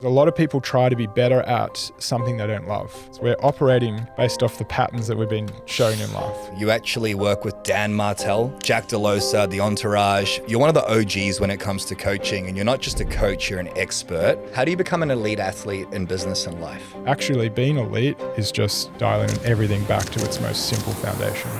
A lot of people try to be better at something they don't love. So we're operating based off the patterns that we've been shown in life. You actually work with Dan Martell, Jack DeLosa, the Entourage. You're one of the OGs when it comes to coaching, and you're not just a coach, you're an expert. How do you become an elite athlete in business and life? Actually, being elite is just dialing everything back to its most simple foundation.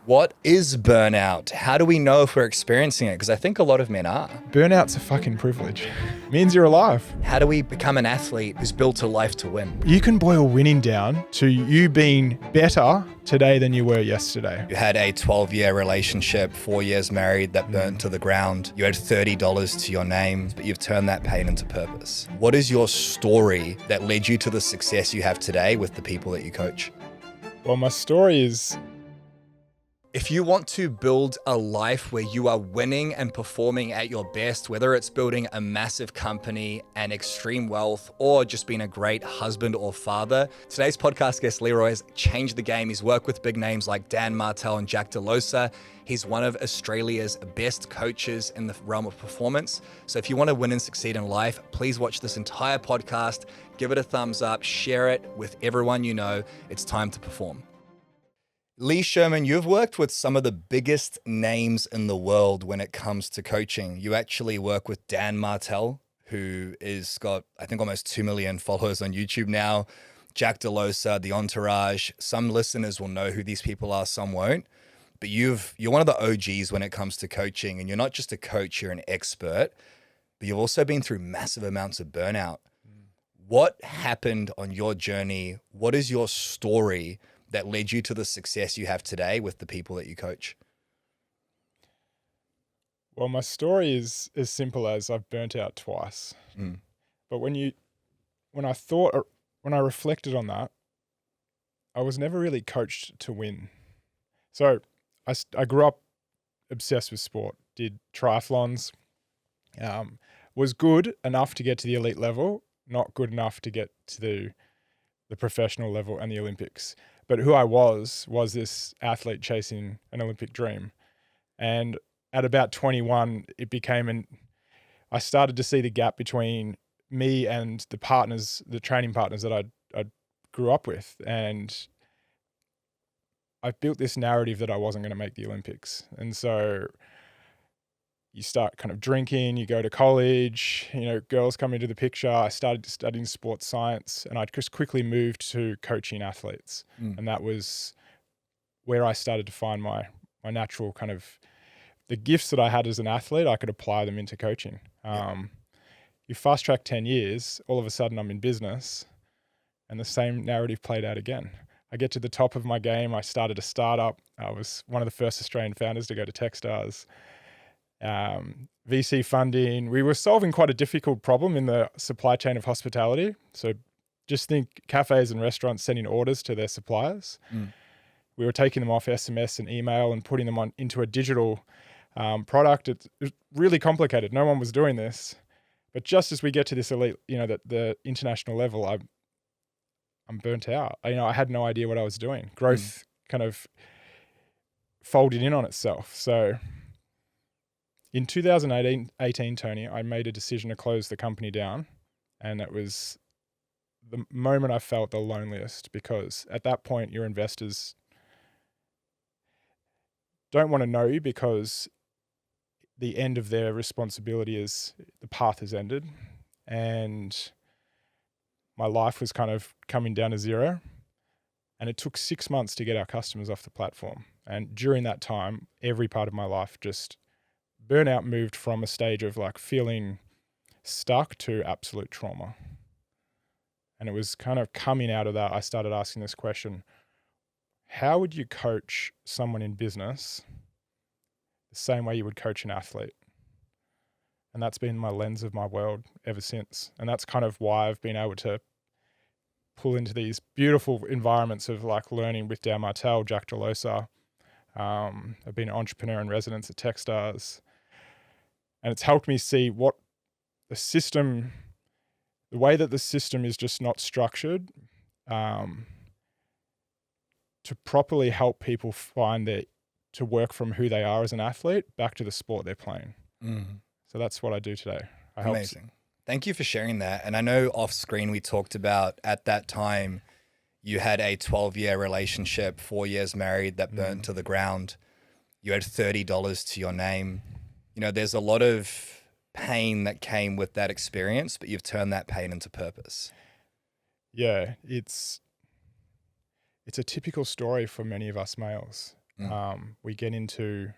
What is burnout? How do we know if we're experiencing it? Because I think a lot of men are. Burnout's a fucking privilege. It means you're alive. How do we become an athlete who's built a life to win? You can boil winning down to you being better today than you were yesterday. You had a 12-year relationship, 4 years married that burnt to the ground. You had $30 to your name, but you've turned that pain into purpose. What is your story that led you to the success you have today with the people that you coach? Well, my story is... If you want to build a life where you are winning and performing at your best, whether it's building a massive company and extreme wealth, or just being a great husband or father, today's podcast guest, Leroy, has changed the game. He's worked with big names like Dan Martell and Jack DeLosa. He's one of Australia's best coaches in the realm of performance. So if you want to win and succeed in life, please watch this entire podcast, give it a thumbs up, share it with everyone you know. It's time to perform. Lee Sherman, you've worked with some of the biggest names in the world when it comes to coaching. You actually work with Dan Martell, who is got, I think, almost 2 million followers on YouTube now. Jack DeLosa, the Entourage. Some listeners will know who these people are, some won't. But you're one of the OGs when it comes to coaching, and you're not just a coach, you're an expert, but you've also been through massive amounts of burnout. What happened on your journey? What is your story that led you to the success you have today with the people that you coach? Well, my story is as simple as I've burnt out twice. But when I reflected on that, I was never really coached to win. So I grew up obsessed with sport, did triathlons, was good enough to get to the elite level, not good enough to get to the professional level and the Olympics. But who I was this athlete chasing an Olympic dream. And at about 21, I started to see the gap between me and the training partners that I grew up with. And I built this narrative that I wasn't going to make the Olympics. And so you start kind of drinking, you go to college, girls come into the picture. I started studying sports science, and I just quickly moved to coaching athletes. And that was where I started to find my natural kind of, the gifts that I had as an athlete, I could apply them into coaching. You fast track 10 years, all of a sudden I'm in business, and the same narrative played out again. I get to the top of my game. I started a startup. I was one of the first Australian founders to go to Techstars. VC funding. We were solving quite a difficult problem in the supply chain of hospitality. So just think cafes and restaurants sending orders to their suppliers. We were taking them off SMS and email and putting them into a digital product. It was really complicated. No one was doing this. But just as we get to this elite, the international level, I'm burnt out. I had no idea what I was doing. Growth kind of folded in on itself. So in 2018, Tony, I made a decision to close the company down, and it was the moment I felt the loneliest, because at that point your investors don't want to know you, because the end of their responsibility is the path has ended, and my life was kind of coming down to zero, and it took 6 months to get our customers off the platform. And during that time, every part of my life just burnout moved from a stage of like feeling stuck to absolute trauma. And it was kind of coming out of that, I started asking this question: how would you coach someone in business the same way you would coach an athlete? And that's been my lens of my world ever since. And that's kind of why I've been able to pull into these beautiful environments of like learning with Dan Martell, Jack DeLosa. I've been an entrepreneur in residence at Techstars. And it's helped me see what the way that the system is just not structured to properly help people to work from who they are as an athlete back to the sport they're playing. So that's what I do today. Amazing. Thank you for sharing that. And I know off screen we talked about at that time you had a 12-year relationship, 4 years married that burnt to the ground. You had $30 to your name. You know, there's a lot of pain that came with that experience, but you've turned that pain into purpose. Yeah, it's a typical story for many of us males. We get into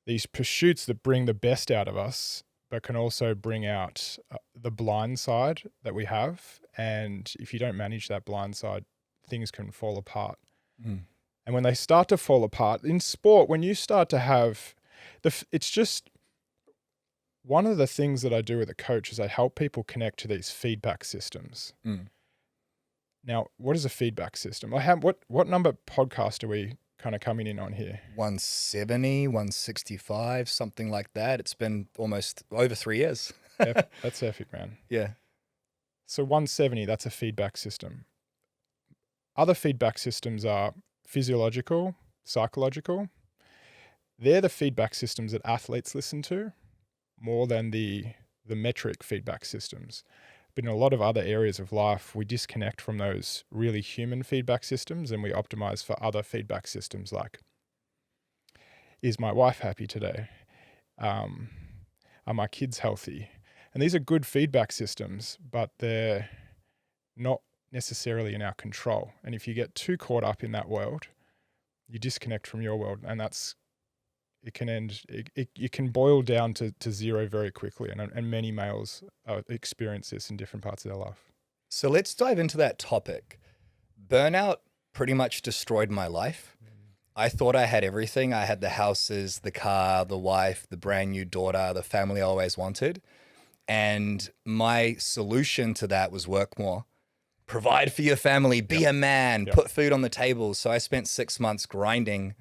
these pursuits that bring the best out of us, but can also bring out the blind side that we have. And if you don't manage that blind side, things can fall apart. And when they start to fall apart in sport, when you start to have it's just one of the things that I do with a coach is I help people connect to these feedback systems. Now, what is a feedback system? What number podcast are we kind of coming in on here? 170, 165, something like that. It's been almost over 3 years. That's epic, man. Yeah. So 170, that's a feedback system. Other feedback systems are physiological, psychological. They're the feedback systems that athletes listen to more than the metric feedback systems. But in a lot of other areas of life, we disconnect from those really human feedback systems and we optimize for other feedback systems like, is my wife happy today? Are my kids healthy? And these are good feedback systems, but they're not necessarily in our control. And if you get too caught up in that world, you disconnect from your world, and it can boil down to zero very quickly. And many males experience this in different parts of their life. So let's dive into that topic. Burnout pretty much destroyed my life. I thought I had everything. I had the houses, the car, the wife, the brand new daughter, the family I always wanted. And my solution to that was work more. Provide for your family, be a man, put food on the table. So I spent 6 months grinding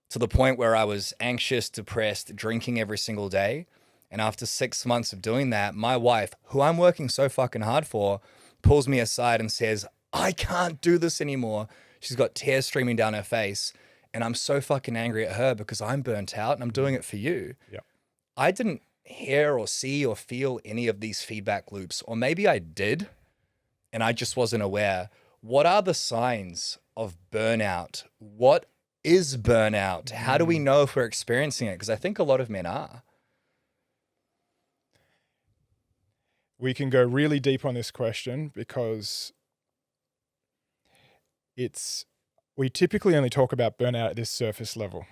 to the point where I was anxious, depressed, drinking every single day. And after 6 months of doing that, my wife, who I'm working so fucking hard for, pulls me aside and says, I can't do this anymore. She's got tears streaming down her face. And I'm so fucking angry at her because I'm burnt out and I'm doing it for you. Yeah. I didn't hear or see or feel any of these feedback loops, or maybe I did and I just wasn't aware. What are the signs of burnout? What is burnout? How do we know if we're experiencing it? Because I think a lot of men are. We can go really deep on this question because we typically only talk about burnout at this surface level.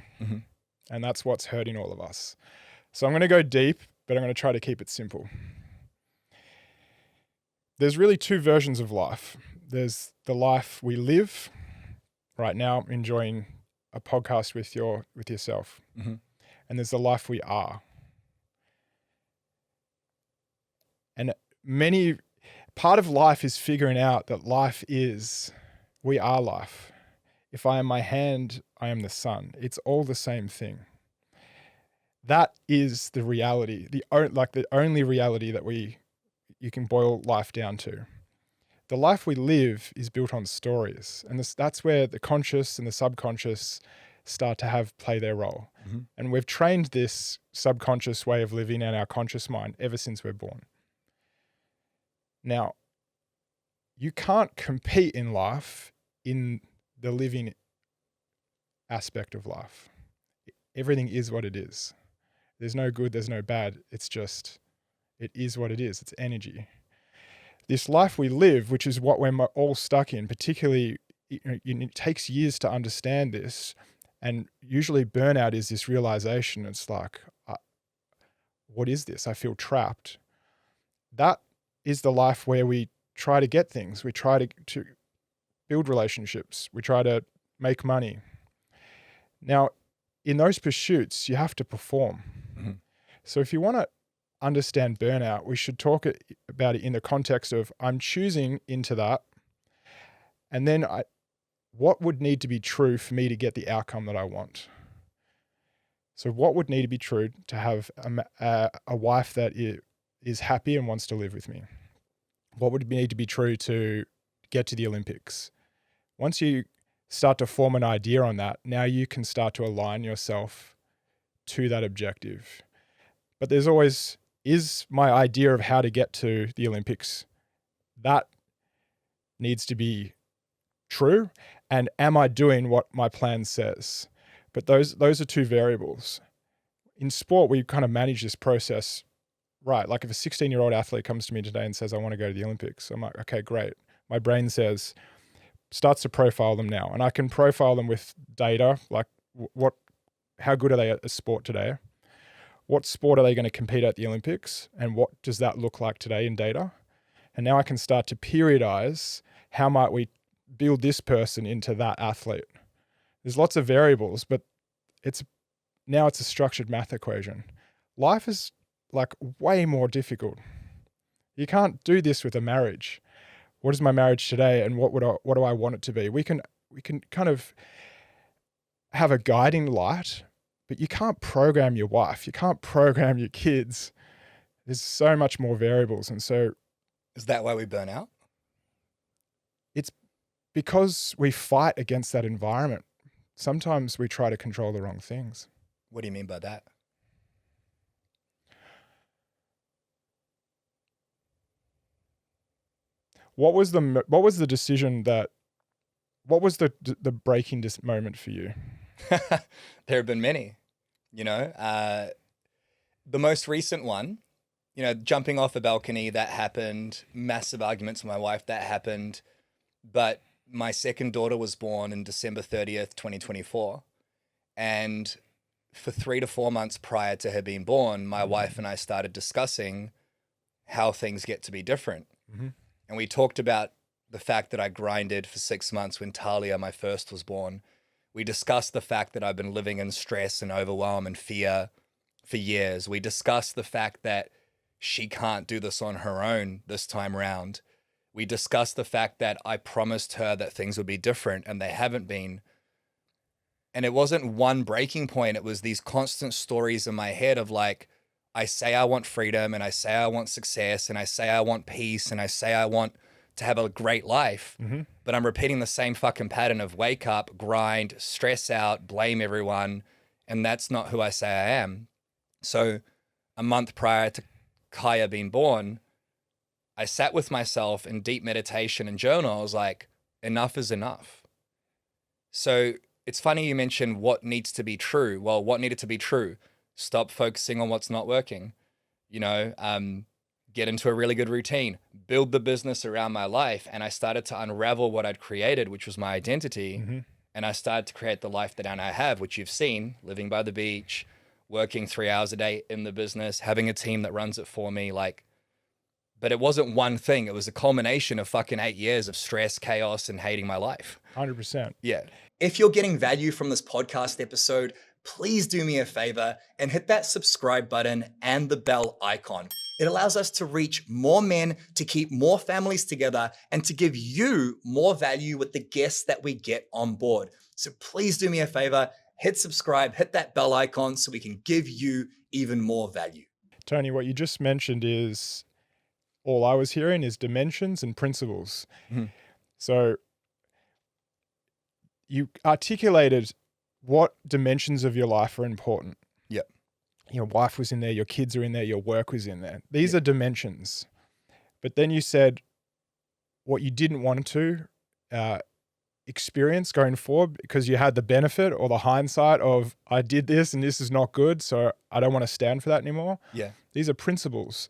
And that's what's hurting all of us. So I'm going to go deep, but I'm going to try to keep it simple. There's really two versions of life. There's the life we live right now, enjoying a podcast with yourself. And there's the life we are. And part of life is figuring out that we are life. If I am my hand, I am the sun. It's all the same thing. That is the reality, the only reality that you can boil life down to. The life we live is built on stories, and that's where the conscious and the subconscious start to play their role. And we've trained this subconscious way of living and our conscious mind ever since we're born. Now, you can't compete in life in the living aspect of life. Everything is what it is. There's no good, there's no bad. It's just, it is what it is. It's energy. This life we live, which is what we're all stuck in, particularly, it takes years to understand this. And usually burnout is this realization. It's like, what is this? I feel trapped. That is the life where we try to get things. We try to build relationships. We try to make money. Now, in those pursuits, you have to perform. So if you want to understand burnout, we should talk about it in the context of I'm choosing into that. And then what would need to be true for me to get the outcome that I want? So what would need to be true to have a wife that is happy and wants to live with me? What would need to be true to get to the Olympics? Once you start to form an idea on that, now you can start to align yourself to that objective. But there's always is my idea of how to get to the Olympics, that needs to be true? And am I doing what my plan says? But those are two variables. In sport, we kind of manage this process, right? Like if a 16-year-old athlete comes to me today and says, I want to go to the Olympics, I'm like, okay, great. My brain starts to profile them now. And I can profile them with data, like how good are they at a sport today? What sport are they going to compete at the Olympics? And what does that look like today in data? And now I can start to periodize how might we build this person into that athlete. There's lots of variables, but now it's a structured math equation. Life is like way more difficult. You can't do this with a marriage. What is my marriage today, and what do I want it to be? We can kind of have a guiding light, but you can't program your wife. You can't program your kids. There's so much more variables, and so Is that why we burn out? it's because we fight against that environment. Sometimes we try to control the wrong things. What do you mean by that? What was the decision what was the breaking moment for you? There have been many, the most recent one, jumping off a balcony, that happened. Massive arguments with my wife, that happened. But my second daughter was born in December 30th, 2024. And for 3 to 4 months prior to her being born, my wife and I started discussing how things get to be different. Mm-hmm. And we talked about the fact that I grinded for 6 months when Talia, my first, was born. We discussed the fact that I've been living in stress and overwhelm and fear for years. We discussed the fact that she can't do this on her own this time around. We discussed the fact that I promised her that things would be different and they haven't been. And it wasn't one breaking point. It was these constant stories in my head of like, I say I want freedom, and I say I want success, and I say I want peace, and I say I want to have a great life. Mm-hmm. But I'm repeating the same fucking pattern of wake up, grind, stress out, blame everyone. And that's not who I say I am. So a month prior to Kaya being born, I sat with myself in deep meditation and journal. I was like, enough is enough. So it's funny you mentioned what needs to be true. Well, what needed to be true? Stop focusing on what's not working. Get into a really good routine, build the business around my life. And I started to unravel what I'd created, which was my identity. Mm-hmm. And I started to create the life that I now have, which you've seen, living by the beach, working 3 hours a day in the business, having a team that runs it for me. But it wasn't one thing. It was a culmination of fucking 8 years of stress, chaos, and hating my life. 100%. Yeah. If you're getting value from this podcast episode, please do me a favor and hit that subscribe button and the bell icon. It allows us to reach more men, to keep more families together, and to give you more value with the guests that we get on board. So please do me a favor, hit subscribe, hit that bell icon so we can give you even more value. Tony, what you just mentioned is, all I was hearing is dimensions and principles. Mm-hmm. So you articulated what dimensions of your life are important. Yep. Your wife was in there, your kids are in there, your work was in there. These are dimensions. But then you said what you didn't want to experience going forward because you had the benefit or the hindsight of, I did this and this is not good, so I don't want to stand for that anymore. Yeah. These are principles.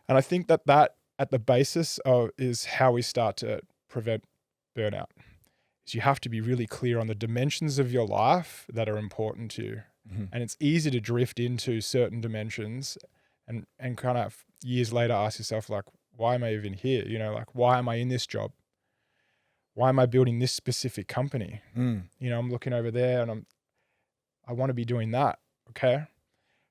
And I think that at the basis of is how we start to prevent burnout. Is you have to be really clear on the dimensions of your life that are important to you. Mm-hmm. And it's easy to drift into certain dimensions and kind of years later ask yourself, like, why am I even here? Why am I in this job? Why am I building this specific company? I'm looking over there and I want to be doing that. Okay.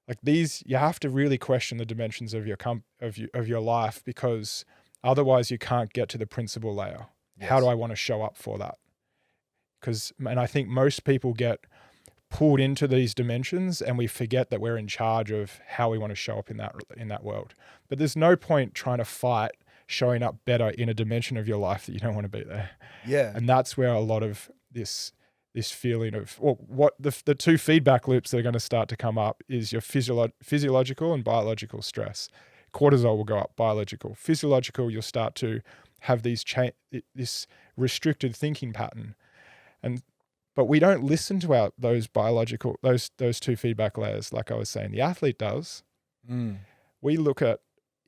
Like these, you have to really question the dimensions of your life, because otherwise you can't get to the principle layer. Yes. How do I want to show up for that? And I think most people get pulled into these dimensions and we forget that we're in charge of how we want to show up in that world. But there's no point trying to fight showing up better in a dimension of your life that you don't want to be there. Yeah. And that's where a lot of this this feeling of, well, what the two feedback loops that are going to start to come up is your physiological and biological stress. Cortisol will go up, biological. Physiological, you'll start to have this restricted thinking pattern. But we don't listen to those biological, those two feedback layers, like I was saying. The athlete does. We look at,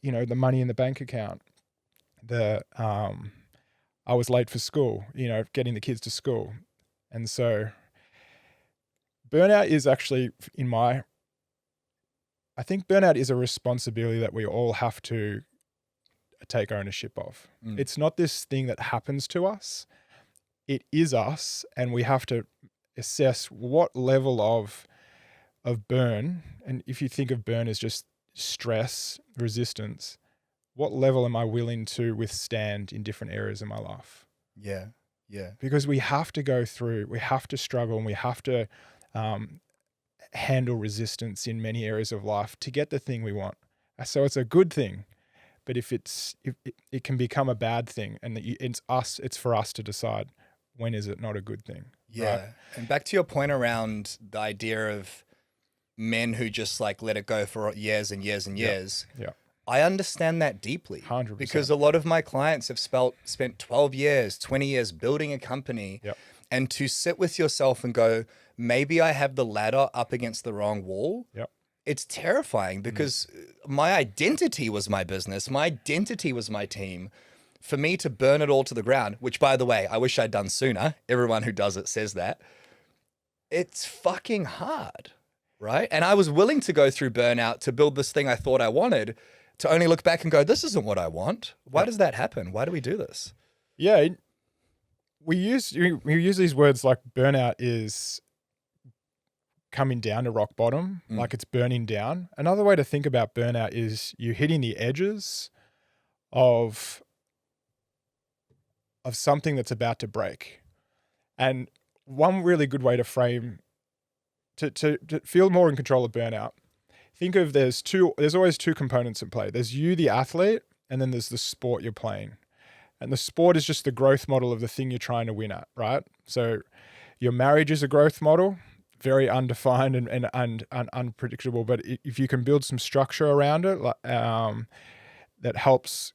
the money in the bank account, I was late for school, getting the kids to school. And so burnout is actually, I think burnout is a responsibility that we all have to take ownership of. It's not this thing that happens to us. It is us, and we have to assess what level of burn, and if you think of burn as just stress, resistance, what level am I willing to withstand in different areas of my life? Yeah. Because we have to struggle, and we have to handle resistance in many areas of life to get the thing we want. So it's a good thing, but if it can become a bad thing, and it's for us to decide when is it not a good thing. Yeah. Right? And back to your point around the idea of men who just like let it go for years and years and years. Yeah. I understand that deeply. 100%. Because a lot of my clients have spent 12 years, 20 years building a company. Yep. And to sit with yourself and go, maybe I have the ladder up against the wrong wall. Yep. It's terrifying because my identity was my business. My identity was my team. For me to burn it all to the ground, which by the way, I wish I'd done sooner. Everyone who does it says that. It's fucking hard, right? And I was willing to go through burnout to build this thing I thought I wanted, to only look back and go, this isn't what I want. Why does that happen? Why do we do this? Yeah. We use these words like burnout is coming down to rock bottom, like it's burning down. Another way to think about burnout is you hitting the edges of something that's about to break. And one really good way to frame, to feel more in control of burnout, think of there's always two components in play. There's you, the athlete, and then there's the sport you're playing. And the sport is just the growth model of the thing you're trying to win at, right? So your marriage is a growth model, very undefined and unpredictable. But if you can build some structure around it, that helps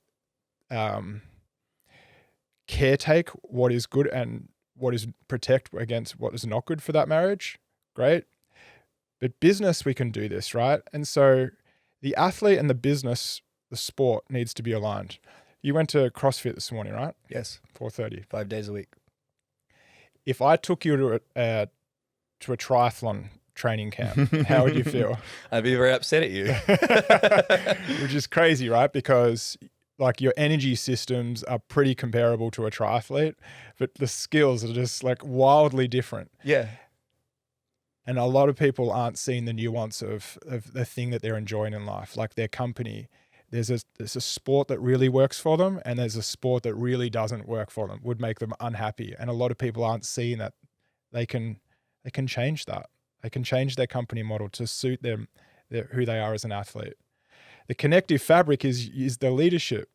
caretake what is good and what is protect against what is not good for that marriage, great. But business, we can do this, right? And so the athlete and the business, the sport needs to be aligned. You went to CrossFit this morning, right? Yes. 4:30. 5 days a week. If I took you to a triathlon training camp, how would you feel? I'd be very upset at you. Which is crazy, right? Because like your energy systems are pretty comparable to a triathlete, but the skills are just like wildly different. Yeah. And a lot of people aren't seeing the nuance of the thing that they're enjoying in life, like their company. There's a sport that really works for them, and there's a sport that really doesn't work for them, would make them unhappy. And a lot of people aren't seeing that they can change that. They can change their company model to suit them, who they are as an athlete. The connective fabric is the leadership.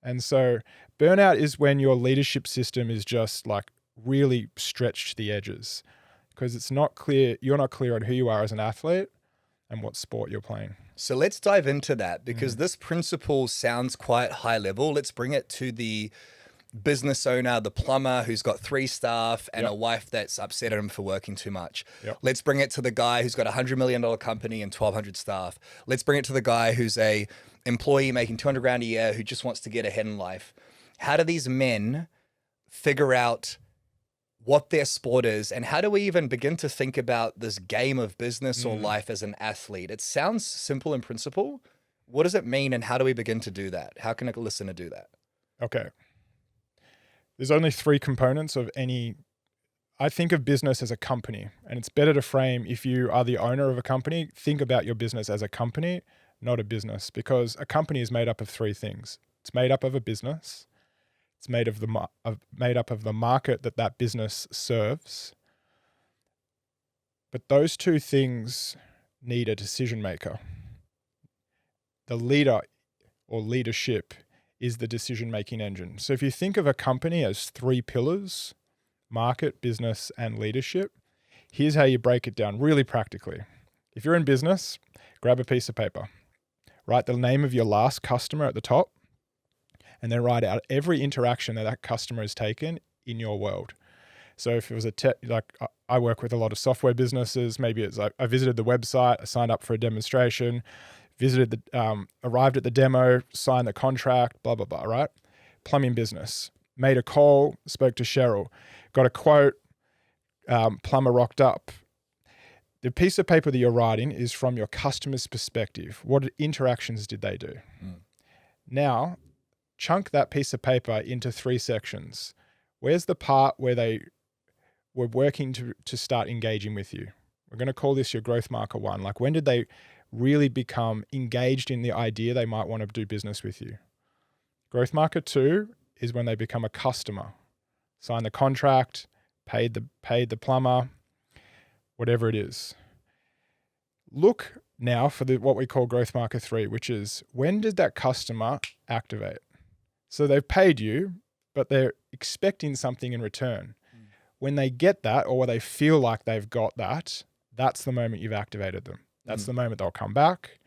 And so burnout is when your leadership system is just like really stretched to the edges, because it's not clear, you're not clear on who you are as an athlete and what sport you're playing. So let's dive into that, because this principle sounds quite high level. Let's bring it to the business owner, the plumber who's got 3 staff and a wife that's upset at him for working too much. Let's bring it to the guy who's got $100 million company and 1,200 staff. Let's bring it to the guy who's a employee making 200 grand a year who just wants to get ahead in life. How do these men figure out what their sport is, and how do we even begin to think about this game of business or life as an athlete? It sounds simple in principle. What does it mean, and how do we begin to do that? How can a listener do that? Okay. There's only 3 components of any. I think of business as a company, and it's better to frame, if you are the owner of a company, think about your business as a company, not a business, because a company is made up of 3 things. It's made up of a business. It's made up of the market that business serves. But those 2 things need a decision maker. The leader or leadership is the decision-making engine. So if you think of a company as 3 pillars, market, business, and leadership. Here's how you break it down really practically. If you're in business, grab a piece of paper, write the name of your last customer at the top, and then write out every interaction that customer has taken in your world. So if it was I work with a lot of software businesses, maybe it's like I visited the website, I signed up for a demonstration, arrived at the demo, signed the contract, blah, blah, blah, right? Plumbing business, made a call, spoke to Cheryl, got a quote, plumber rocked up. The piece of paper that you're writing is from your customer's perspective. What interactions did they do? Now, chunk that piece of paper into 3 sections. Where's the part where they were working to start engaging with you? We're going to call this your growth marker 1. Like, when did they really become engaged in the idea they might want to do business with you? Growth marker 2 is when they become a customer, sign the contract, paid the plumber, whatever it is. Look now for what we call growth marker 3, which is when did that customer activate? So they've paid you, but they're expecting something in return. When they get that, or they feel like they've got that, that's the moment you've activated them. That's the moment they'll come back.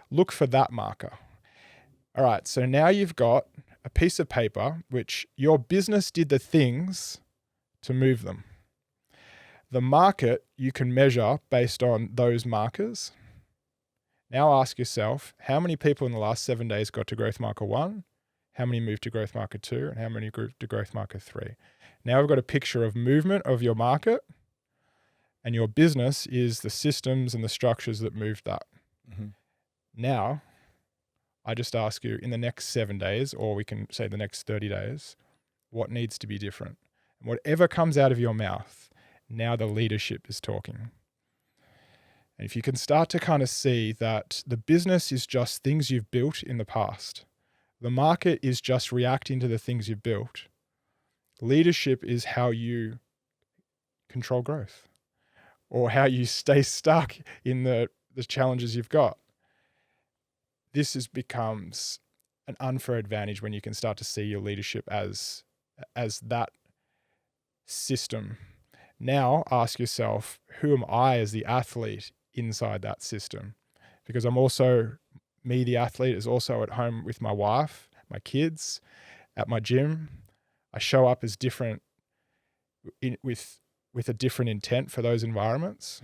Look for that marker. All right, so now you've got a piece of paper which your business did the things to move them. The market you can measure based on those markers. Now ask yourself, how many people in the last 7 days got to growth marker 1? How many moved to growth marker 2? And how many moved to growth marker 3? Now we've got a picture of movement of your market, and your business is the systems and the structures that moved that. Now, I just ask you, in the next 7 days, or we can say the next 30 days, what needs to be different? And whatever comes out of your mouth, now the leadership is talking. And if you can start to kind of see that the business is just things you've built in the past, the market is just reacting to the things you've built, leadership is how you control growth, or how you stay stuck in the challenges you've got. This becomes an unfair advantage when you can start to see your leadership as that system. Now ask yourself, who am I as the athlete inside that system? Because me, the athlete, is also at home with my wife, my kids, at my gym. I show up as different with a different intent for those environments.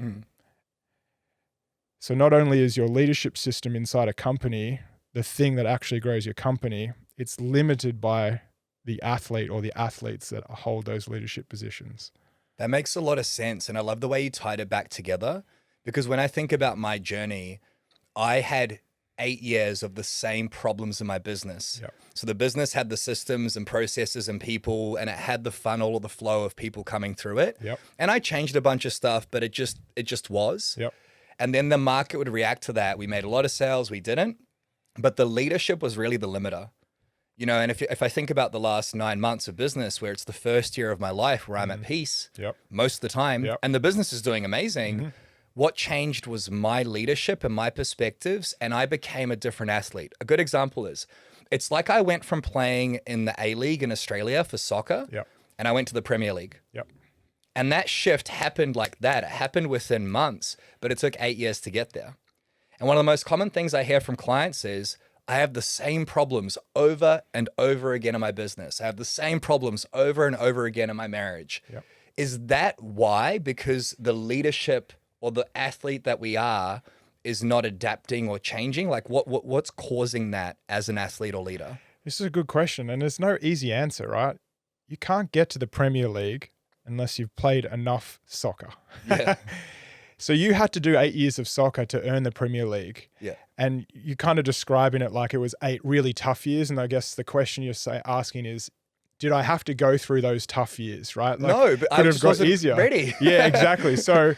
So not only is your leadership system inside a company the thing that actually grows your company, it's limited by the athlete or the athletes that hold those leadership positions. That makes a lot of sense. And I love the way you tied it back together, because when I think about my journey, I had 8 years of the same problems in my business. Yep. So the business had the systems and processes and people, and it had the funnel or the flow of people coming through it. Yep. And I changed a bunch of stuff, but it just was. Yep. And then the market would react to that. We made a lot of sales, we didn't, but the leadership was really the limiter. You know, and if I think about the last 9 months of business, where it's the first year of my life where I'm at peace most of the time, and the business is doing amazing, what changed was my leadership and my perspectives, and I became a different athlete. A good example is, it's like I went from playing in the A-League in Australia for soccer, and I went to the Premier League. And that shift happened like that. It happened within months, but it took 8 years to get there. And one of the most common things I hear from clients is, I have the same problems over and over again in my business. I have the same problems over and over again in my marriage. Is that why? Because the leadership or the athlete that we are is not adapting or changing? Like what's causing that as an athlete or leader? This is a good question, and there's no easy answer, right? You can't get to the Premier League unless you've played enough soccer. So you had to do 8 years of soccer to earn the Premier League. And you're kind of describing it like it was 8 really tough years. And I guess the question you're asking is, did I have to go through those tough years, right? Like, no, but I just wasn't easier. Ready. Yeah, exactly. So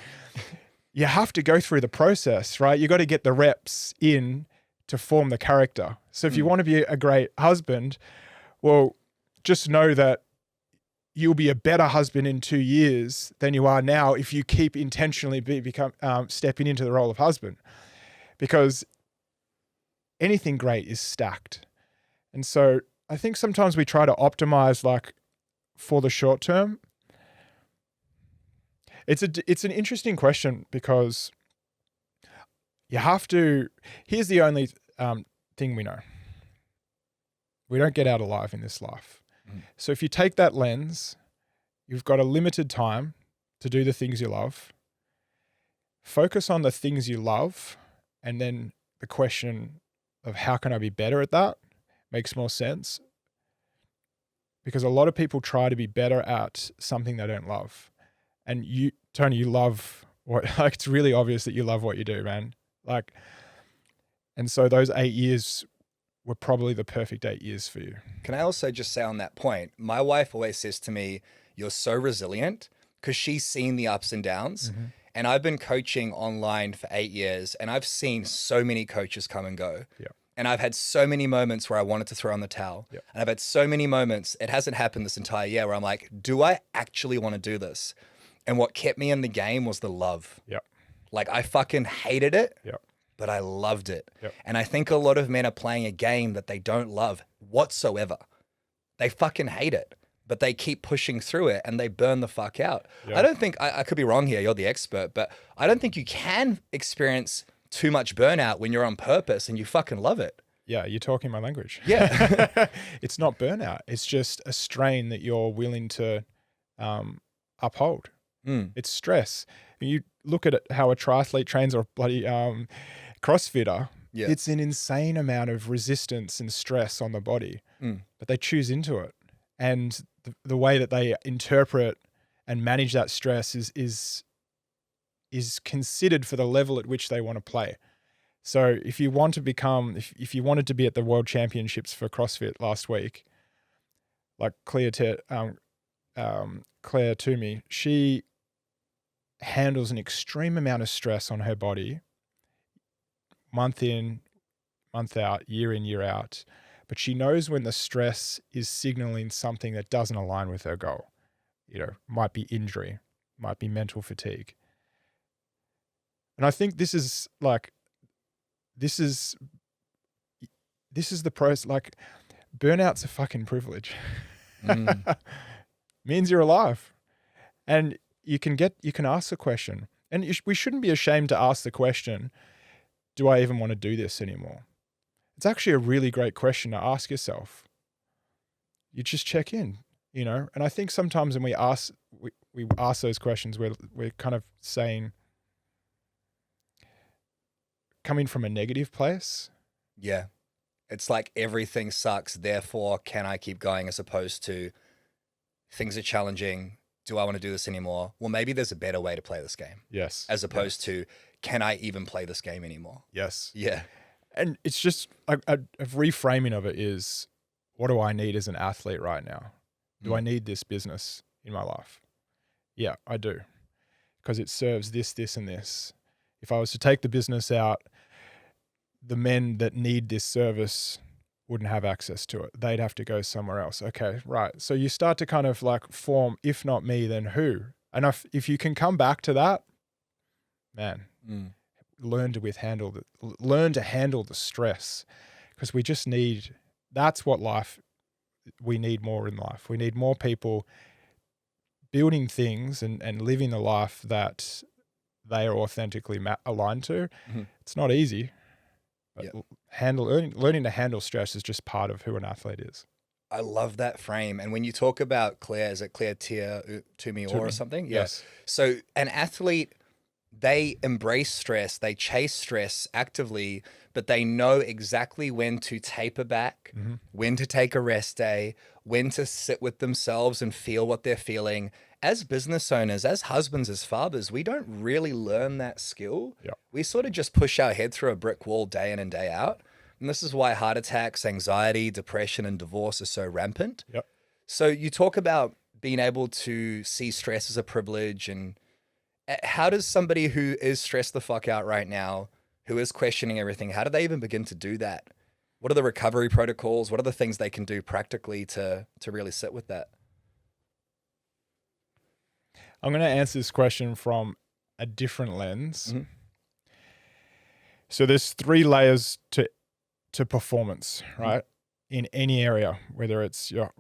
you have to go through the process, right? You got to get the reps in to form the character. So if you want to be a great husband, well, just know that you'll be a better husband in 2 years than you are now if you keep intentionally stepping into the role of husband, because anything great is stacked. And so I think sometimes we try to optimize like for the short term, It's an interesting question because you have to. Here's the only thing we know: we don't get out alive in this life. So if you take that lens, you've got a limited time to do the things you love. Focus on the things you love, and then the question of how can I be better at that makes more sense. Because a lot of people try to be better at something they don't love. And you, Tony, you love what, like, it's really obvious that you love what you do, man. Like, and so those 8 years were probably the perfect 8 years for you. Can I also just say on that point, my wife always says to me, you're so resilient, because she's seen the ups and downs. Mm-hmm. And I've been coaching online for 8 years, and I've seen so many coaches come and go. Yeah. And I've had so many moments where I wanted to throw in the towel. Yep. And I've had so many moments, it hasn't happened this entire year, where I'm like, do I actually want to do this? And what kept me in the game was the love. Yep. Like, I fucking hated it, Yep. but I loved it. Yep. And I think a lot of men are playing a game that they don't love whatsoever. They fucking hate it, but they keep pushing through it and they burn the fuck out. Yep. I don't think, I could be wrong here, you're the expert, but I don't think you can experience too much burnout when you're on purpose and you fucking love it. Yeah, you're talking my language. Yeah. It's not burnout. It's just a strain that you're willing to uphold. It's stress. You look at it, how a triathlete trains or a bloody CrossFitter. Yeah. It's an insane amount of resistance and stress on the body, but they choose into it. And the way that they interpret and manage that stress is considered for the level at which they want to play. So if you want to become, if you wanted to be at the World Championships for CrossFit last week, like Claire Toomey, she handles an extreme amount of stress on her body, month in, month out, year in, year out. But she knows when the stress is signaling something that doesn't align with her goal. You know, might be injury, might be mental fatigue. And I think this is the process. Like, burnout's a fucking privilege. Means you're alive. And you can ask the question. And we shouldn't be ashamed to ask the question, do I even want to do this anymore? It's actually a really great question to ask yourself. You just check in, you know? And I think sometimes when we ask those questions, we're kind of saying, coming from a negative place. Yeah. It's like everything sucks, therefore can I keep going, as opposed to things are challenging. Do I want to do this anymore? Well, maybe there's a better way to play this game. Yes. As opposed to, can I even play this game anymore? Yes. Yeah. And it's just a reframing of it is, what do I need as an athlete right now? Do I need this business in my life? Yeah, I do. Because it serves this, this, and this. If I was to take the business out, the men that need this service wouldn't have access to it. They'd have to go somewhere else. Okay, right. So you start to kind of like form, if not me, then who? And if you can come back to that, man, learn to handle the stress, because we just need, that's what we need more in life. We need more people building things and living the life that they are authentically aligned to. It's not easy. But learning to handle stress is just part of who an athlete is. I love that frame. And when you talk about Claire, is it Claire Toomey or something? Yeah. Yes. So an athlete, they embrace stress, they chase stress actively, but they know exactly when to taper back, when to take a rest day, when to sit with themselves and feel what they're feeling. As business owners, as husbands, as fathers, we don't really learn that skill. Yeah. We sort of just push our head through a brick wall day in and day out. And this is why heart attacks, anxiety, depression, and divorce are so rampant. Yep. So you talk about being able to see stress as a privilege, and how does somebody who is stressed the fuck out right now, who is questioning everything, how do they even begin to do that? What are the recovery protocols? What are the things they can do practically to really sit with that? I'm going to answer this question from a different lens. So there's 3 layers to performance, right? In any area, whether it's your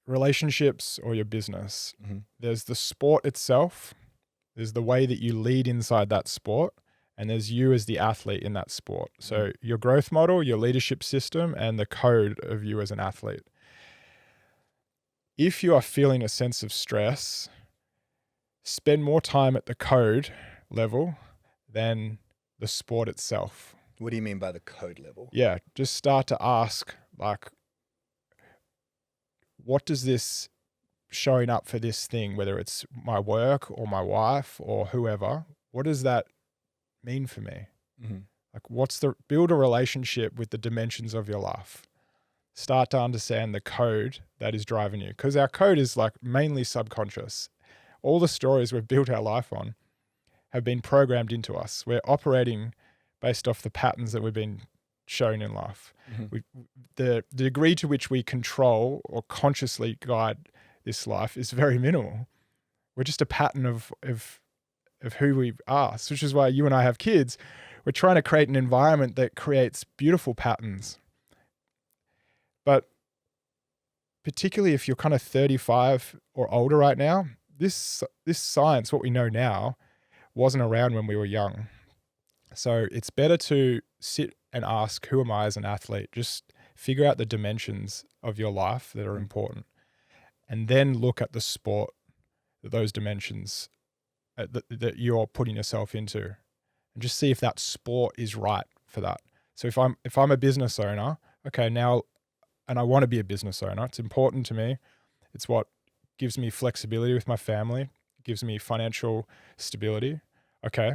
relationships or your business. There's the sport itself, There's the way that you lead inside that sport, and there's you as the athlete in that sport. So your growth model, your leadership system, and the code of you as an athlete. If you are feeling a sense of stress, spend more time at the code level than the sport itself. What do you mean by the code level? Yeah, just start to ask, like, what does this showing up for this thing, whether it's my work or my wife or whoever, what does that mean for me? Mm-hmm. Like, build a relationship with the dimensions of your life. Start to understand the code that is driving you, because our code is like mainly subconscious. All the stories we've built our life on have been programmed into us. We're operating based off the patterns that we've been shown in life. Mm-hmm. The degree to which we control or consciously guide this life is very minimal. We're just a pattern of who we are, which is why you and I have kids. We're trying to create an environment that creates beautiful patterns. But particularly if you're kind of 35 or older right now, this science, what we know now, wasn't around when we were young. So it's better to sit and ask, who am I as an athlete? Just figure out the dimensions of your life that are important, and then look at the sport, those dimensions that you're putting yourself into, and just see if that sport is right for that. So if I'm a business owner, okay, now, and I want to be a business owner, it's important to me. It's what gives me flexibility with my family, gives me financial stability. Okay.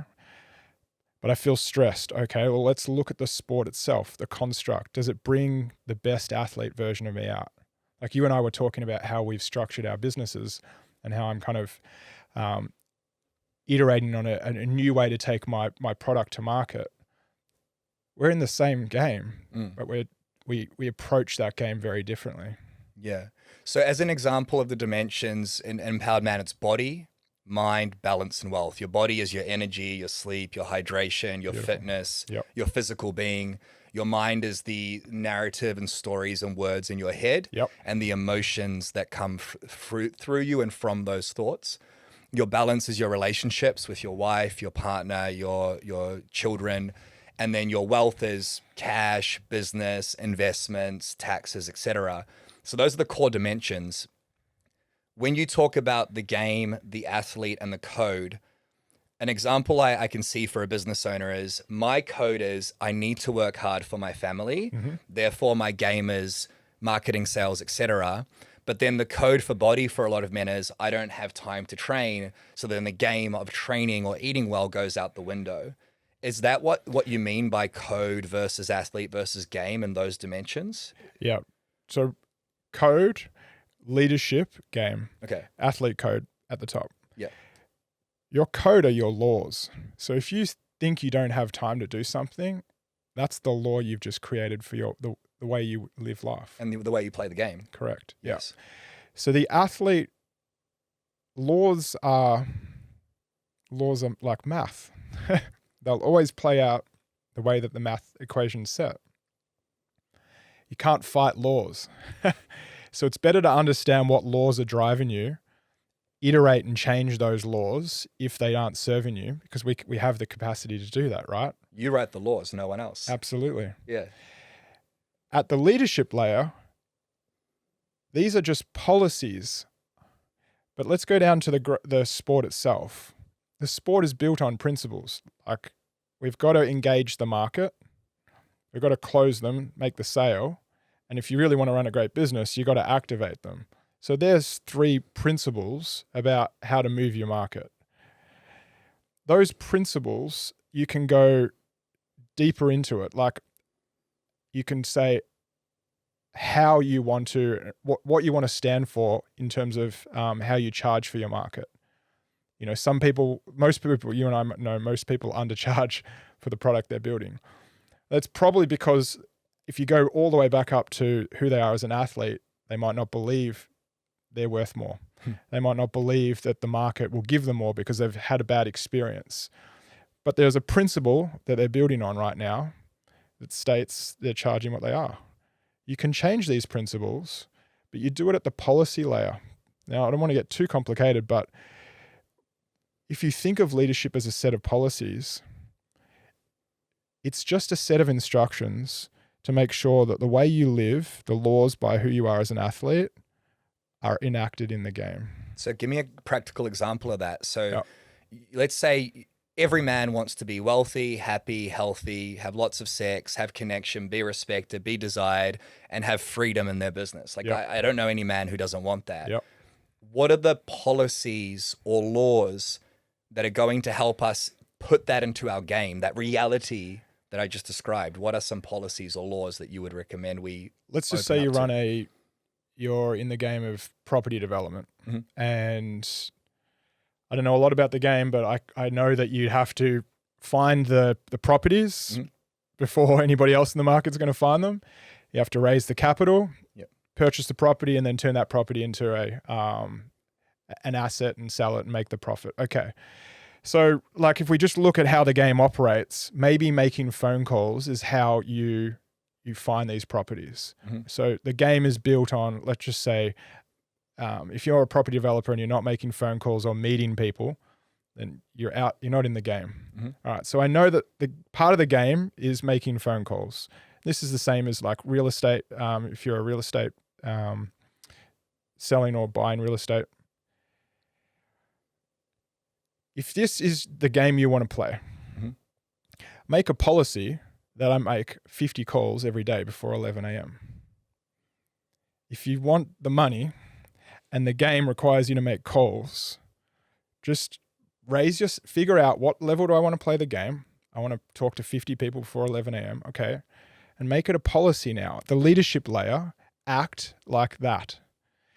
But I feel stressed. Okay, well, let's look at the sport itself, the construct. Does it bring the best athlete version of me out? Like you and I were talking about how we've structured our businesses and how I'm kind of iterating on a new way to take my product to market. We're in the same game, but we approach that game very differently. Yeah. So as an example of the dimensions in Empowered Man, it's body, mind, balance, and wealth. Your body is your energy, your sleep, your hydration, your fitness, your physical being. Your mind is the narrative and stories and words in your head, and the emotions that come through you and from those thoughts. Your balance is your relationships with your wife, your partner, your children. And then your wealth is cash, business, investments, taxes, etc. So those are the core dimensions. When you talk about the game, the athlete, and the code, an example I can see for a business owner is, my code is I need to work hard for my family. Mm-hmm. Therefore, my game is marketing, sales, etc. But then the code for body for a lot of men is I don't have time to train. So then the game of training or eating well goes out the window. Is that what you mean by code versus athlete versus game in those dimensions? Yeah. So code, leadership, game. Okay. Athlete code at the top. Yeah. Your code are your laws. So if you think you don't have time to do something, that's the law you've just created for the way you live life. And the way you play the game. Correct. Yes. Yeah. So the athlete laws are like math. They'll always play out the way that the math equation's set. You can't fight laws. So it's better to understand what laws are driving you, iterate and change those laws if they aren't serving you, because we have the capacity to do that, right? You write the laws, no one else. Absolutely. Yeah. At the leadership layer, these are just policies. But let's go down to the sport itself. The sport is built on principles. Like, we've got to engage the market. We've got to close them, make the sale. And if you really want to run a great business, you've got to activate them. So there's 3 principles about how to move your market. Those principles, you can go deeper into it. Like, you can say how you want to, what you want to stand for in terms of how you charge for your market. You know, most people, you and I know, most people undercharge for the product they're building. That's probably because if you go all the way back up to who they are as an athlete, they might not believe they're worth more. They might not believe that the market will give them more because they've had a bad experience. But there's a principle that they're building on right now that states they're charging what they are. You can change these principles, but you do it at the policy layer. Now, I don't want to get too complicated, but if you think of leadership as a set of policies, it's just a set of instructions to make sure that the way you live, the laws by who you are as an athlete, are enacted in the game. So give me a practical example of that. So Yep. let's say every man wants to be wealthy, happy, healthy, have lots of sex, have connection, be respected, be desired, and have freedom in their business. Like Yep. I don't know any man who doesn't want that. Yep. What are the policies or laws that are going to help us put that into our game, that reality that I just described? What are some policies or laws that you would recommend we Let's just open say you up to? run you're in the game of property development, Mhm. and I don't know a lot about the game, but I know that you have to find the properties Mhm. before anybody else in the market's going to find them. You have to raise the capital, Yep. purchase the property, and then turn that property into an asset and sell it and make the profit. Okay. So like if we just look at how the game operates, maybe making phone calls is how you find these properties. Mhm. So the game is built on, let's just say, if you're a property developer and you're not making phone calls or meeting people, then you're out, you're not in the game. Mhm. All right. So I know that the part of the game is making phone calls. This is the same as like real estate. If you're a real estate, selling or buying real estate, if this is the game you want to play, Mhm. make a policy that I make 50 calls every day before 11 a.m. If you want the money and the game requires you to make calls, just figure out what level do I want to play the game. I want to talk to 50 people before 11 a.m. Okay. And make it a policy now. The leadership layer, act like that.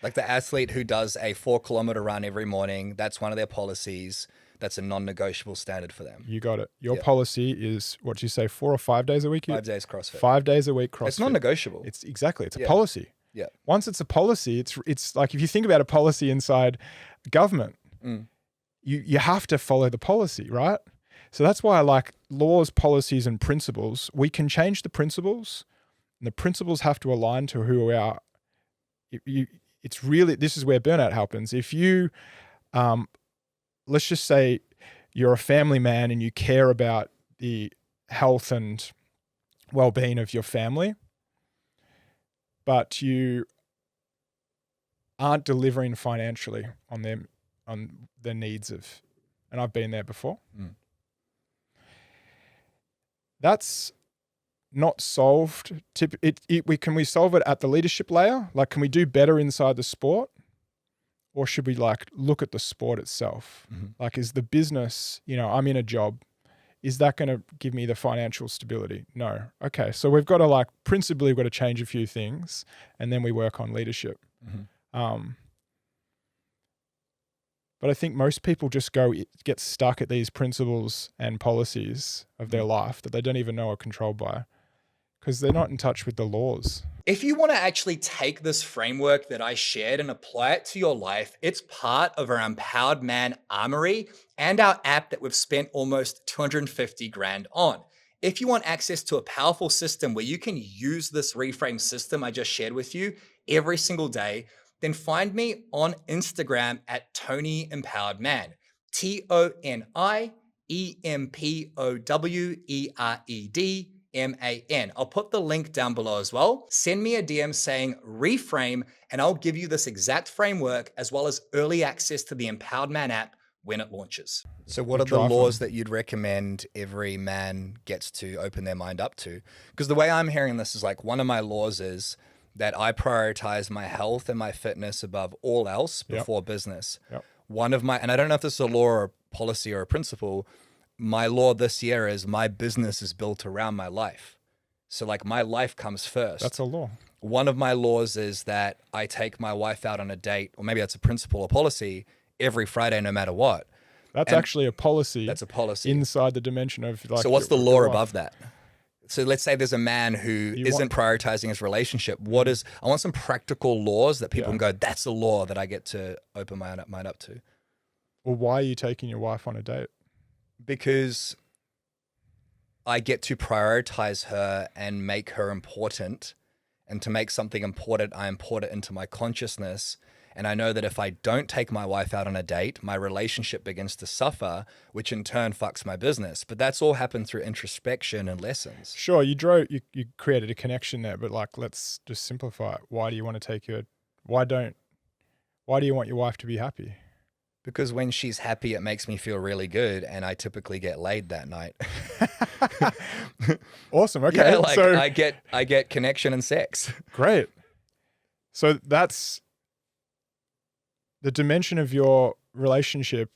Like the athlete who does a 4-kilometer run every morning, that's one of their policies. That's a non-negotiable standard for them. You got it. Your Yep. policy is what you say, 4 or 5 days a week? 5 days CrossFit. 5 days a week CrossFit. It's non-negotiable. It's exactly. It's a Yeah. policy. Yeah. Once it's a policy, it's like if you think about a policy inside government, Mm. you have to follow the policy, right? So that's why I like laws, policies, and principles. We can change the principles, and the principles have to align to who we are. It's really, this is where burnout happens. If you, let's just say you're a family man and you care about the health and well-being of your family, but you aren't delivering financially on their needs of, and I've been there before. Mm. That's not solved. Can we solve it at the leadership layer? Like, can we do better inside the sport? Or should we like look at the sport itself? Mm-hmm. Like, is the business, I'm in a job, is that going to give me the financial stability? No. Okay. So we've got to principally we've got to change a few things, and then we work on leadership. Mm-hmm. But I think most people just get stuck at these principles and policies of their life that they don't even know are controlled by, because they're not in touch with the laws. If you want to actually take this framework that I shared and apply it to your life, it's part of our Empowered Man Armory and our app that we've spent almost 250 grand on. If you want access to a powerful system where you can use this reframe system I just shared with you every single day, then find me on Instagram at Tony Empowered Man, TONIEMPOWEREDMAN. I'll put the link down below as well. Send me a DM saying reframe, and I'll give you this exact framework as well as early access to the Empowered Man app when it launches. So what are the laws that you'd recommend every man gets to open their mind up to? Because the way I'm hearing this is like, one of my laws is that I prioritize my health and my fitness above all else before business. Yep. One of my, and I don't know if this is a law or a policy or a principle, my law this year is my business is built around my life. So like my life comes first. That's a law. One of my laws is that I take my wife out on a date, or maybe that's a principle or policy, every Friday, no matter what. That's actually a policy. That's a policy. Inside the dimension of like. So what's the law above that? So let's say there's a man who isn't prioritizing his relationship. I want some practical laws that people can go, that's a law that I get to open my mind up to. Well, why are you taking your wife on a date? Because I get to prioritize her and make her important. And to make something important, I import it into my consciousness. And I know that if I don't take my wife out on a date, my relationship begins to suffer, which in turn fucks my business. But that's all happened through introspection and lessons. Sure, you created a connection there, but like, let's just simplify it. Why do you want to why do you want your wife to be happy? Because when she's happy, it makes me feel really good, and I typically get laid that night. Awesome. Okay. Yeah, like so I get connection and sex. great. So that's the dimension of your relationship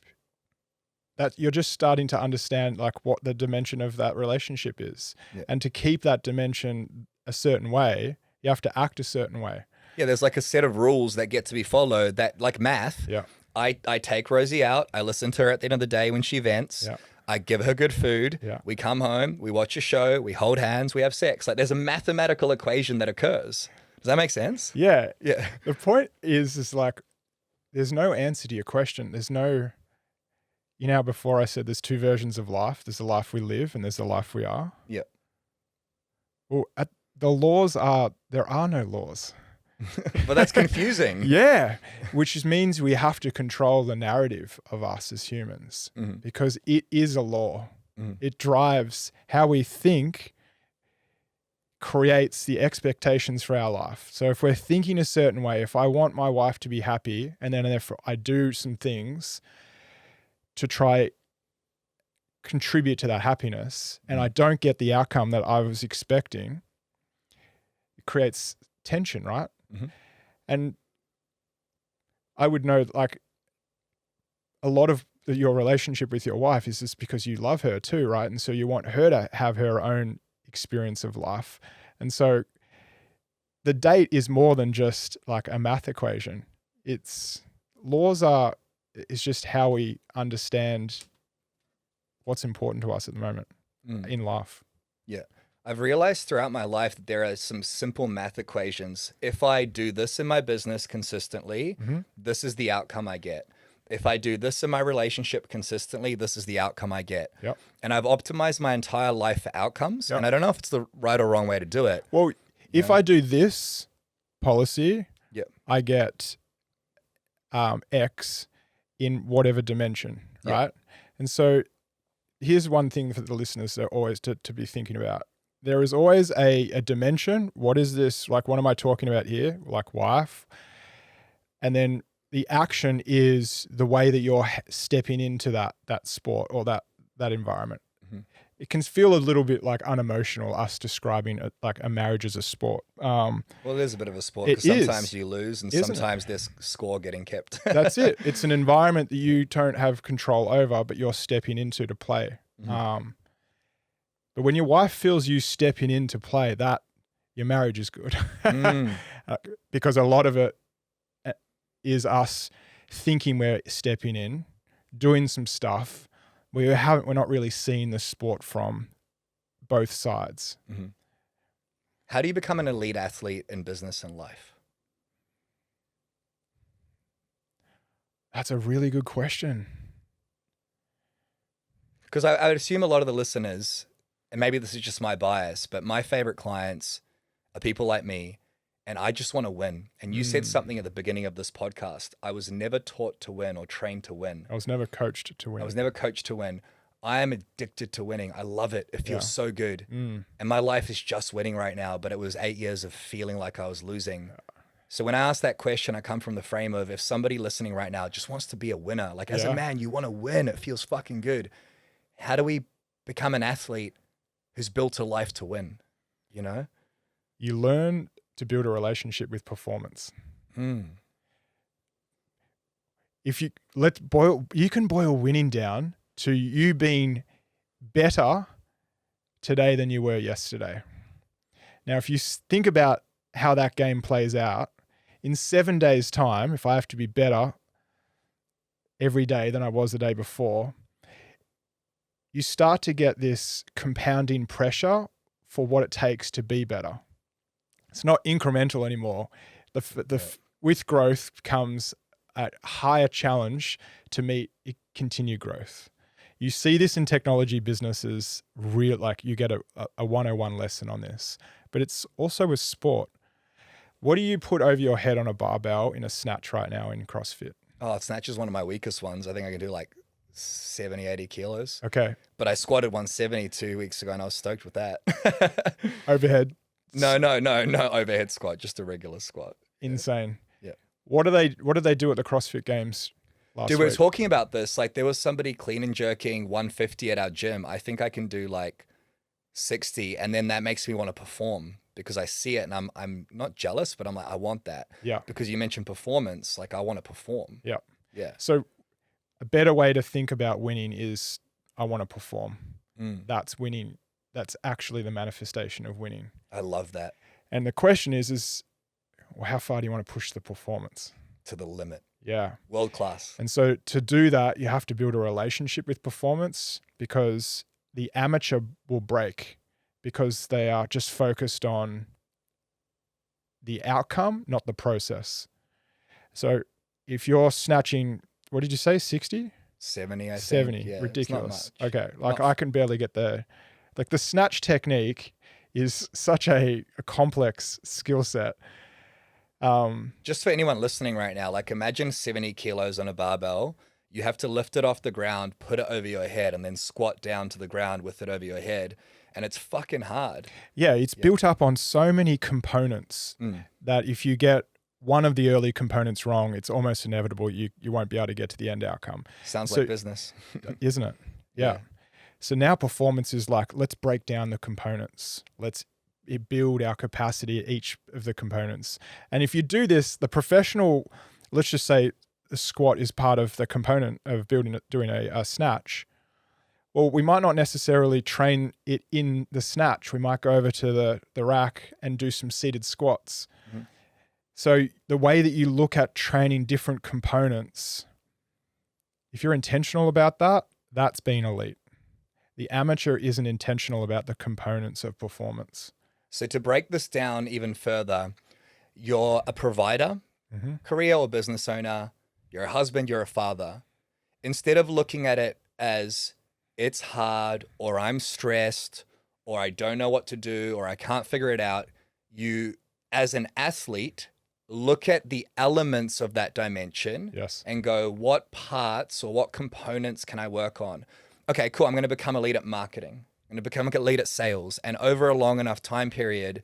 that you're just starting to understand, like what the dimension of that relationship is. Yeah. And to keep that dimension a certain way, you have to act a certain way. Yeah, there's like a set of rules that get to be followed that, like math. Yeah. I take Rosie out. I listen to her at the end of the day when she vents. Yeah. I give her good food. Yeah. We come home, we watch a show, we hold hands, we have sex. Like there's a mathematical equation that occurs. Does that make sense? Yeah. Yeah. The point is like, there's no answer to your question. There's no, before I said there's two versions of life. There's the life we live and there's the life we are. Yeah. Well, the laws there are no laws. But that's confusing. Yeah, which means we have to control the narrative of us as humans because it is a law. It drives how we think, creates the expectations for our life. So if we're thinking a certain way, if I want my wife to be happy and then therefore I do some things to try contribute to that happiness and I don't get the outcome that I was expecting, it creates tension, right? And I would know like a lot of your relationship with your wife is just because you love her too, right? And so you want her to have her own experience of life. And so the date is more than just like a math equation. It's just how we understand what's important to us at the moment in life. Yeah. I've realized throughout my life that there are some simple math equations. If I do this in my business consistently, this is the outcome I get. If I do this in my relationship consistently, this is the outcome I get. Yep. And I've optimized my entire life for outcomes. Yep. And I don't know if it's the right or wrong way to do it. Well, if I do this policy, I get X in whatever dimension, right? And so here's one thing for the listeners that always to be thinking about. There is always a dimension. What is this? Like, what am I talking about here? Like wife. And then the action is the way that you're stepping into that sport or that environment. It can feel a little bit like unemotional, us describing like a marriage as a sport. Well, it is a bit of a sport because sometimes you lose and sometimes there's score getting kept. That's it. It's an environment that you don't have control over, but you're stepping into to play. But when your wife feels you stepping in to play, that your marriage is good. Because a lot of it is us thinking we're stepping in, doing some stuff. We're not really seeing the sport from both sides. How do you become an elite athlete in business and life? That's a really good question. Because I would assume a lot of the listeners, and maybe this is just my bias, but my favorite clients are people like me, and I just want to win. And you said something at the beginning of this podcast. I was never taught to win or trained to win. I was never coached to win. I am addicted to winning. I love it. It feels so good. And my life is just winning right now, but it was 8 years of feeling like I was losing. So when I ask that question, I come from the frame of if somebody listening right now just wants to be a winner, like as a man, you want to win. It feels fucking good. How do we become an athlete who's built a life to win? You know? You learn to build a relationship with performance. If you can boil winning down to you being better today than you were yesterday. Now, if you think about how that game plays out, in 7 days' time, if I have to be better every day than I was the day before, you start to get this compounding pressure for what it takes to be better. It's not incremental anymore. With growth comes a higher challenge to meet continued growth. You see this in technology businesses, like you get a 101 lesson on this, but it's also with sport. What do you put over your head on a barbell in a snatch right now in CrossFit? Oh, snatch is one of my weakest ones. I think I can do like 70, 80 kilos. Okay. But I squatted 170 2 weeks ago and I was stoked with that. Overhead. No overhead squat, just a regular squat. Insane. Yeah. What did they do at the CrossFit Games last Dude, week? we were talking about this. Like there was somebody clean and jerking 150 at our gym. I think I can do like 60, and then that makes me want to perform because I see it and I'm not jealous, but I'm like, I want that. Yeah. Because you mentioned performance, like I want to perform. Yeah. Yeah. So a better way to think about winning is I want to perform. That's winning. That's actually the manifestation of winning. I love that. And the question is well, how far do you want to push the performance? To the limit. Yeah. World class. And so to do that, you have to build a relationship with performance, because the amateur will break because they are just focused on the outcome, not the process. So if you're snatching, what did you say, 60? 70, I think. 70, Yeah, ridiculous. it's not much. Okay, like I can barely get there. Like the snatch technique is such a complex skill set. Just for anyone listening right now, like imagine 70 kilos on a barbell. You have to lift it off the ground, put it over your head, and then squat down to the ground with it over your head. And it's fucking hard. Yeah, it's built up on so many components that if you get one of the early components wrong, it's almost inevitable you won't be able to get to the end outcome. Sounds like business. Isn't it? Yeah. So now performance is like, let's break down the components. Let's build our capacity at each of the components. And if you do this, the professional, let's just say the squat is part of the component of doing a snatch. Well, we might not necessarily train it in the snatch. We might go over to the rack and do some seated squats. Mm-hmm. So the way that you look at training different components, if you're intentional about that, that's being elite. The amateur isn't intentional about the components of performance. So to break this down even further, you're a provider, career or business owner, you're a husband, you're a father. Instead of looking at it as it's hard, or I'm stressed, or I don't know what to do, or I can't figure it out, you, as an athlete, look at the elements of that dimension and go, what parts or what components can I work on? Okay, cool. I'm going to become elite at marketing. I'm going to become elite at sales. And over a long enough time period,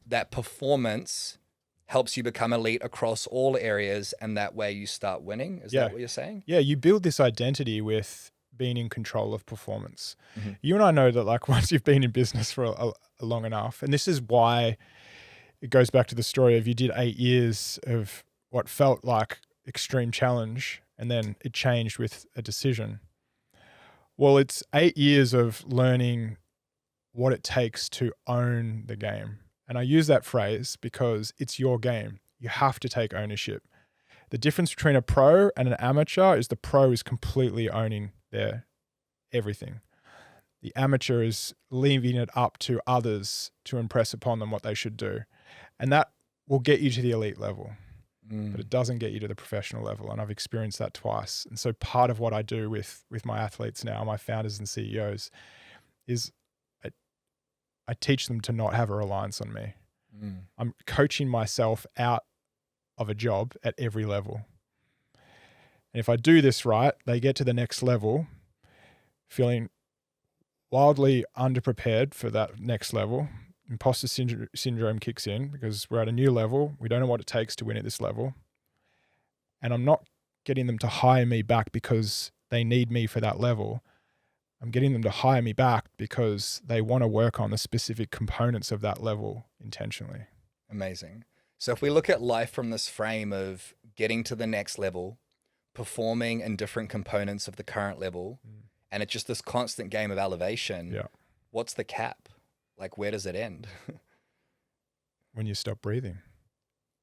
that performance helps you become elite across all areas. And that way you start winning. Is that what you're saying? Yeah, you build this identity with being in control of performance. You and I know that, like, once you've been in business for a long enough, and this is why it goes back to the story of you did 8 years of what felt like extreme challenge, and then it changed with a decision. Well, it's 8 years of learning what it takes to own the game. And I use that phrase because it's your game. You have to take ownership. The difference between a pro and an amateur is the pro is completely owning their everything. The amateur is leaving it up to others to impress upon them what they should do. And that will get you to the elite level, but it doesn't get you to the professional level. And I've experienced that twice. And so part of what I do with my athletes now, my founders and CEOs, is I teach them to not have a reliance on me. I'm coaching myself out of a job at every level. And if I do this right, they get to the next level feeling wildly underprepared for that next level. Imposter syndrome kicks in because we're at a new level. We don't know what it takes to win at this level. And I'm not getting them to hire me back because they need me for that level. I'm getting them to hire me back because they want to work on the specific components of that level intentionally. Amazing. So if we look at life from this frame of getting to the next level, performing in different components of the current level, and it's just this constant game of elevation, what's the cap? Like, where does it end? When you stop breathing.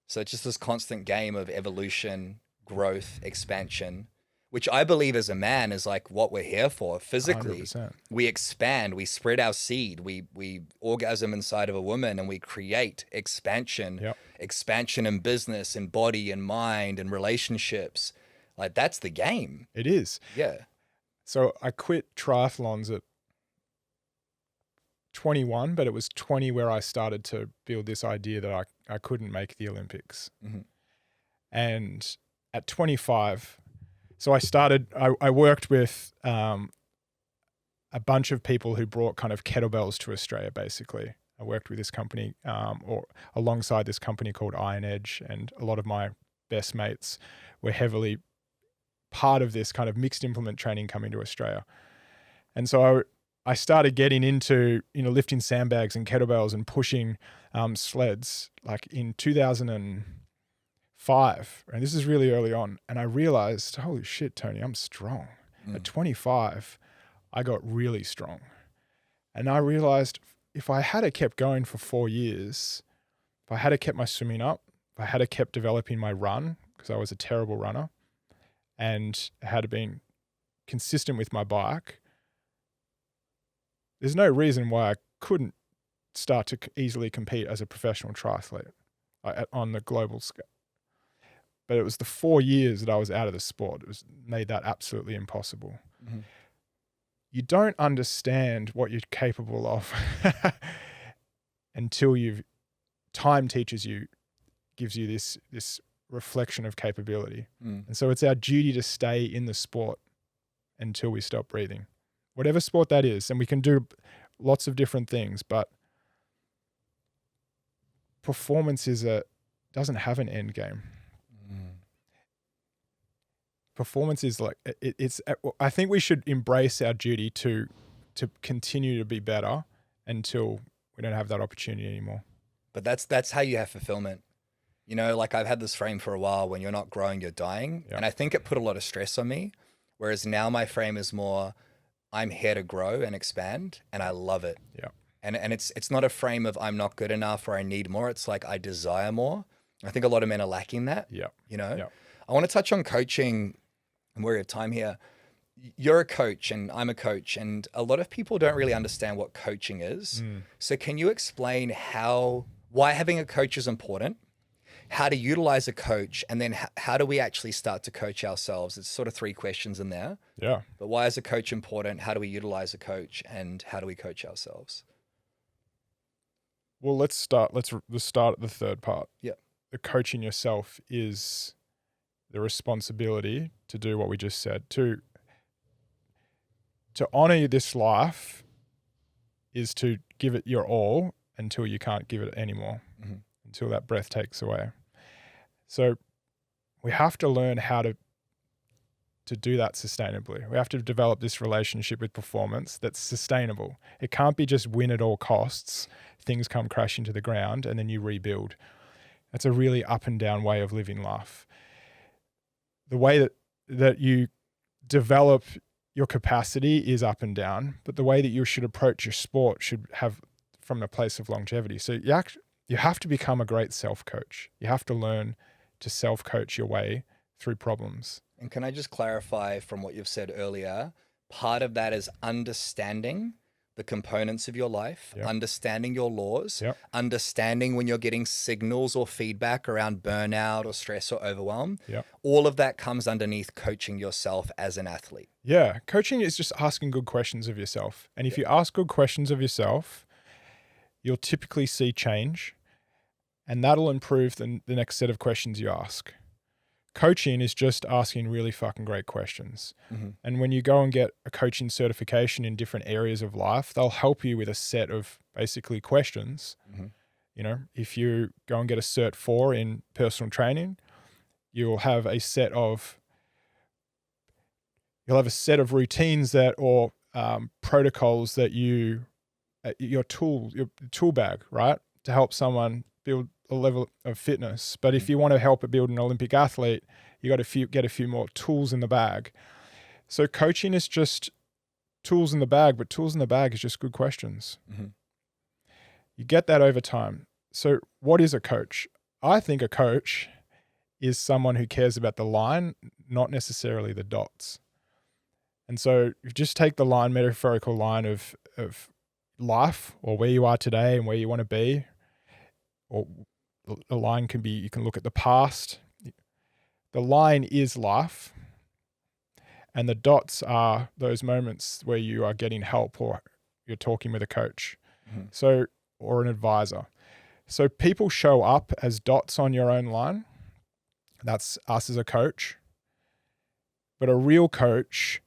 So it's just this constant game of evolution, growth, expansion, which I believe as a man is like what we're here for. Physically, 100%. We expand, we spread our seed, we orgasm inside of a woman, and we create expansion, expansion in business, in body, in mind, in relationships. Like, that's the game. It is. Yeah. So I quit triathlons at 21, but it was 20 where I started to build this idea that I couldn't make the Olympics. Mm-hmm. And at 25, so I worked with a bunch of people who brought kind of kettlebells to Australia, basically. I worked with this company or alongside this company called Iron Edge, and a lot of my best mates were heavily part of this kind of mixed implement training coming to Australia. And so I started getting into, lifting sandbags and kettlebells and pushing sleds like in 2005. And this is really early on. And I realized, holy shit, Tony, I'm strong. At 25, I got really strong. And I realized if I had kept going for 4 years, if I had kept my swimming up, if I had kept developing my run, because I was a terrible runner, and had been consistent with my bike, there's no reason why I couldn't start to easily compete as a professional triathlete on the global scale. But it was the 4 years that I was out of the sport. It made that absolutely impossible. Mm-hmm. You don't understand what you're capable of until time teaches you, gives you this reflection of capability. And so it's our duty to stay in the sport until we stop breathing, whatever sport that is. And we can do lots of different things, but performance doesn't have an end game. Performance is like, I think we should embrace our duty to continue to be better until we don't have that opportunity anymore. But that's how you have fulfillment. Like I've had this frame for a while: when you're not growing, you're dying. Yep. And I think it put a lot of stress on me. Whereas now my frame is more, I'm here to grow and expand, and I love it. Yeah. And it's not a frame of I'm not good enough or I need more. It's like I desire more. I think a lot of men are lacking that. Yeah. I want to touch on coaching, and we're at time here. You're a coach and I'm a coach, and a lot of people don't really understand what coaching is. So can you explain why having a coach is important, how to utilize a coach, and then how do we actually start to coach ourselves? It's sort of 3 questions in there. Yeah. But why is a coach important? How do we utilize a coach, and how do we coach ourselves? Well, let's start at the third part. Yeah. The coaching yourself is the responsibility to do what we just said. To honor this life is to give it your all until you can't give it anymore, until that breath takes away. So we have to learn how to do that sustainably. We have to develop this relationship with performance that's sustainable. It can't be just win at all costs. Things come crashing to the ground and then you rebuild. That's a really up and down way of living life. The way that you develop your capacity is up and down, but the way that you should approach your sport should have from a place of longevity. So you have to become a great self-coach. You have to learn to self-coach your way through problems. And can I just clarify from what you've said earlier, part of that is understanding the components of your life, understanding your laws, understanding when you're getting signals or feedback around burnout or stress or overwhelm. All of that comes underneath coaching yourself as an athlete. Yeah. Coaching is just asking good questions of yourself. And if you ask good questions of yourself, you'll typically see change, and that'll improve the next set of questions you ask. Coaching is just asking really fucking great questions. And when you go and get a coaching certification in different areas of life, they'll help you with a set of basically questions. If you go and get a Cert 4 in personal training, you'll have a set of routines or protocols that your tool bag, right, to help someone build a level of fitness. But if you want to help build an Olympic athlete, you got to get a few more tools in the bag. So coaching is just tools in the bag, but tools in the bag is just good questions. You get that over time. So what is a coach? I think a coach is someone who cares about the line, not necessarily the dots. And so you just take the line, metaphorical line of life, or where you are today and where you want to be. Or a line can be, you can look at the past. The line is life. And the dots are those moments where you are getting help or you're talking with a coach. So, or an advisor. So people show up as dots on your own line. That's us as a coach. But a real coach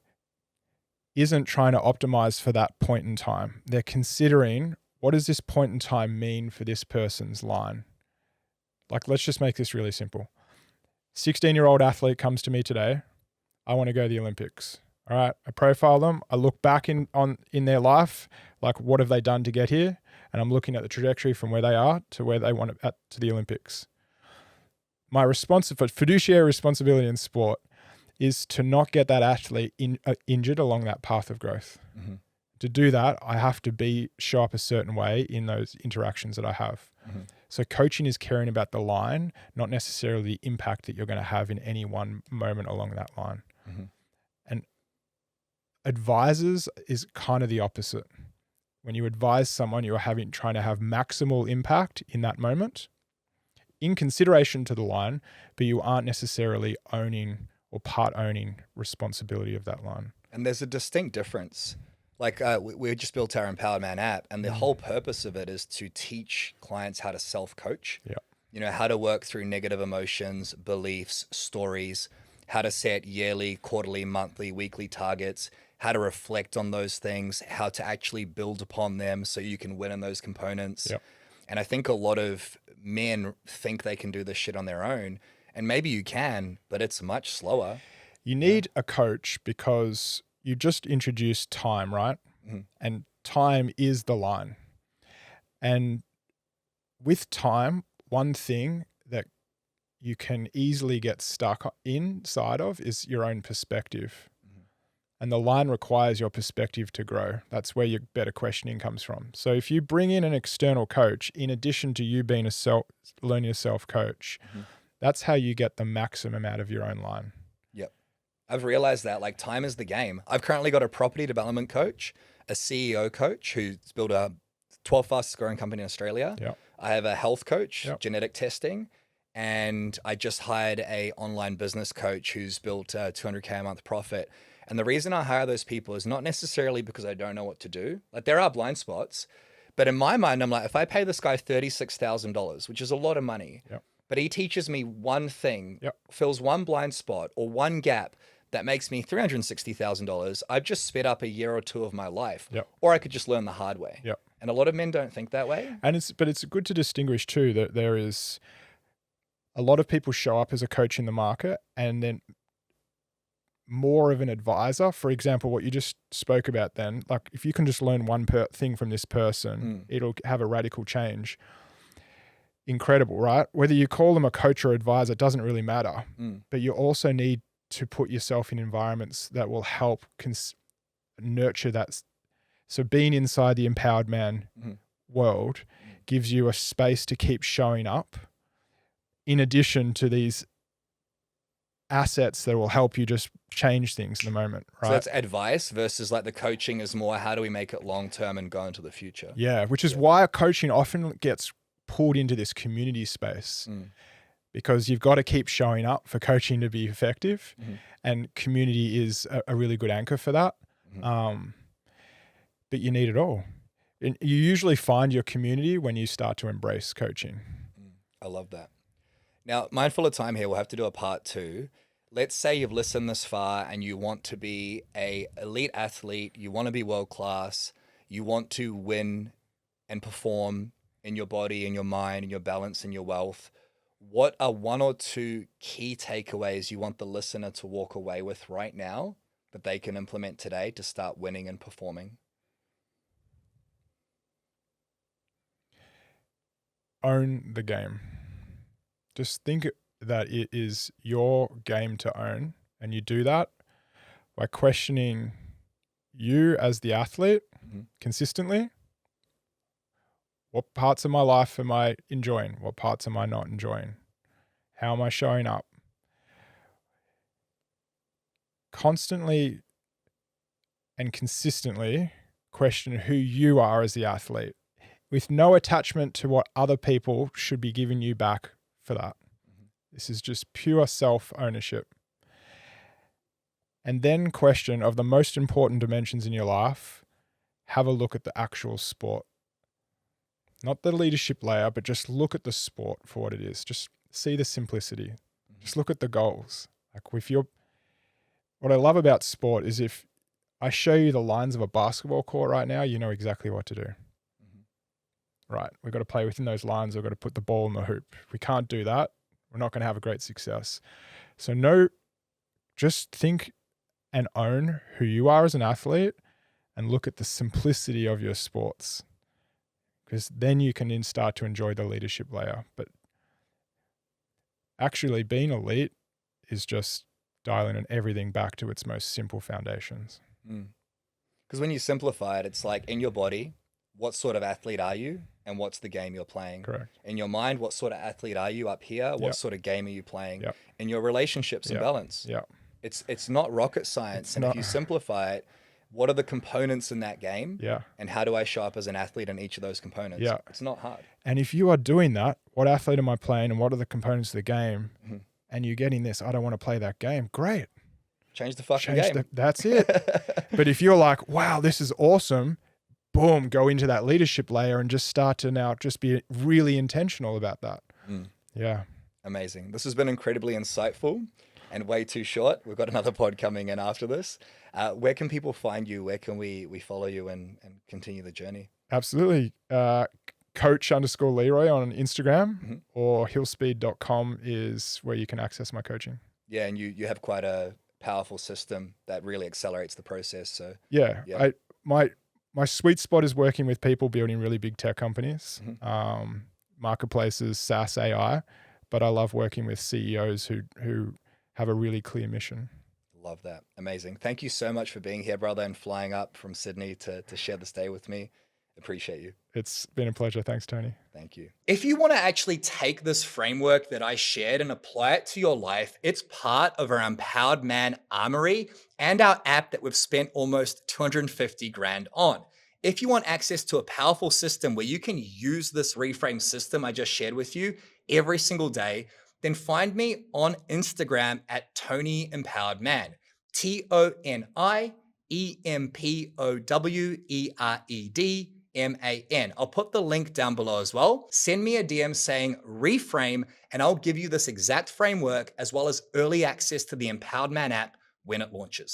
isn't trying to optimize for that point in time. They're considering, what does this point in time mean for this person's line? Like, let's just make this really simple. 16-year-old athlete comes to me today. I want to go to the Olympics. All right. I profile them. I look back in their life, like what have they done to get here? And I'm looking at the trajectory from where they are to where they want to the Olympics. My fiduciary responsibility in sport is to not get that athlete injured along that path of growth. Mm-hmm. To do that, I have to show up a certain way in those interactions that I have. Mm-hmm. So coaching is caring about the line, not necessarily the impact that you're going to have in any one moment along that line. Mm-hmm. And advisors is kind of the opposite. When you advise someone, you're trying to have maximal impact in that moment in consideration to the line, but you aren't necessarily owning or part owning responsibility of that line. And there's a distinct difference. Like we just built our Empowered Man app, and the whole purpose of it is to teach clients how to self-coach. Yeah. You know, how to work through negative emotions, beliefs, stories, how to set yearly, quarterly, monthly, weekly targets, how to reflect on those things, how to actually build upon them so you can win in those components. Yep. And I think a lot of men think they can do this shit on their own. And maybe you can, but it's much slower. You need a coach because you just introduced time, right? Mm-hmm. And time is the line. And with time, one thing that you can easily get stuck inside of is your own perspective. Mm-hmm. And the line requires your perspective to grow. That's where your better questioning comes from. So if you bring in an external coach, in addition to you being learn yourself coach, that's how you get the maximum out of your own line. Yep. I've realized that like time is the game. I've currently got a property development coach, a CEO coach who's built a 12th fastest growing company in Australia. Yep. I have a health coach, Yep. genetic testing, and I just hired a online business coach who's built a 200K a month profit. And the reason I hire those people is not necessarily because I don't know what to do. Like there are blind spots, but in my mind, I'm like, if I pay this guy $36,000, which is a lot of money, Yep. but he teaches me one thing, Yep. fills one blind spot or one gap that makes me $360,000, I've just sped up a year or two of my life. Yep. Or I could just learn the hard way. Yep. And a lot of men don't think that way. But it's good to distinguish too that there is a lot of people show up as a coach in the market and then more of an advisor. For example, what you just spoke about then, like if you can just learn one thing from this person, it'll have a radical change. Incredible, right? Whether you call them a coach or advisor doesn't really matter, but you also need to put yourself in environments that will help nurture that. So being inside the Empowered Man world gives you a space to keep showing up in addition to these assets that will help you just change things in the moment, right? So that's advice versus like the coaching is more, how do we make it long-term and go into the future? Yeah, which is why coaching often gets pulled into this community space because you've got to keep showing up for coaching to be effective, and community is a really good anchor for that. But you need it all. And you usually find your community when you start to embrace coaching. I love that. Now, mindful of time here, we'll have to do a part 2. Let's say you've listened this far and you want to be an elite athlete, you want to be world-class, you want to win and perform in your body, in your mind, in your balance, in your wealth. What are 1 or 2 key takeaways you want the listener to walk away with right now that they can implement today to start winning and performing? Own the game. Just think that it is your game to own, and you do that by questioning you as the athlete consistently. What parts of my life am I enjoying? What parts am I not enjoying? How am I showing up? Constantly and consistently question who you are as the athlete, with no attachment to what other people should be giving you back for that. This is just pure self-ownership. And then question of the most important dimensions in your life, have a look at the actual sport. not the leadership layer, but just look at the sport for what it is. Just see the simplicity. Just look at the goals. Like what I love about sport is if I show you the lines of a basketball court right now, you know exactly what to do. Right. We've got to play within those lines. We've got to put the ball in the hoop. If we can't do that, we're not going to have a great success. So just think and own who you are as an athlete and look at the simplicity of your sports, because then you can then start to enjoy the leadership layer. But actually being elite is just dialing everything back to its most simple foundations. Because when you simplify it, it's like in your body, what sort of athlete are you and what's the game you're playing? Correct. In your mind, what sort of athlete are you up here? What Yep. sort of game are you playing? Yep. In your relationships and Yep. balance. Yeah. It's not rocket science. It's and not. if you simplify it, what are the components in that game? Yeah. And how do I show up as an athlete in each of those components? Yeah. It's not hard. And if you are doing that, what athlete am I playing and what are the components of the game? Mhm. And you're getting this, I don't want to play that game. Great. Change the fucking game. That's it. But if you're like, wow, this is awesome, boom, go into that leadership layer and just start to now just be really intentional about that. Yeah. Amazing. This has been incredibly insightful and way too short. We've got another pod coming in after this. Where can people find you? Where can we follow you and continue the journey? Absolutely. Coach_Leroy on Instagram or hillspeed.com is where you can access my coaching. Yeah, and you have quite a powerful system that really accelerates the process. So yeah. My sweet spot is working with people building really big tech companies, marketplaces, SaaS, AI, but I love working with CEOs who have a really clear mission. Love that. Amazing. Thank you so much for being here, brother, and flying up from Sydney to share this day with me. Appreciate you. It's been a pleasure. Thanks, Tony. Thank you. If you want to actually take this framework that I shared and apply it to your life, it's part of our Empowered Man Armory and our app that we've spent almost 250 grand on. If you want access to a powerful system where you can use this reframe system I just shared with you every single day, then find me on Instagram at Tony Empowered Man. TONIEMPOWEREDMAN. I'll put the link down below as well. Send me a DM saying reframe, and I'll give you this exact framework as well as early access to the Empowered Man app when it launches.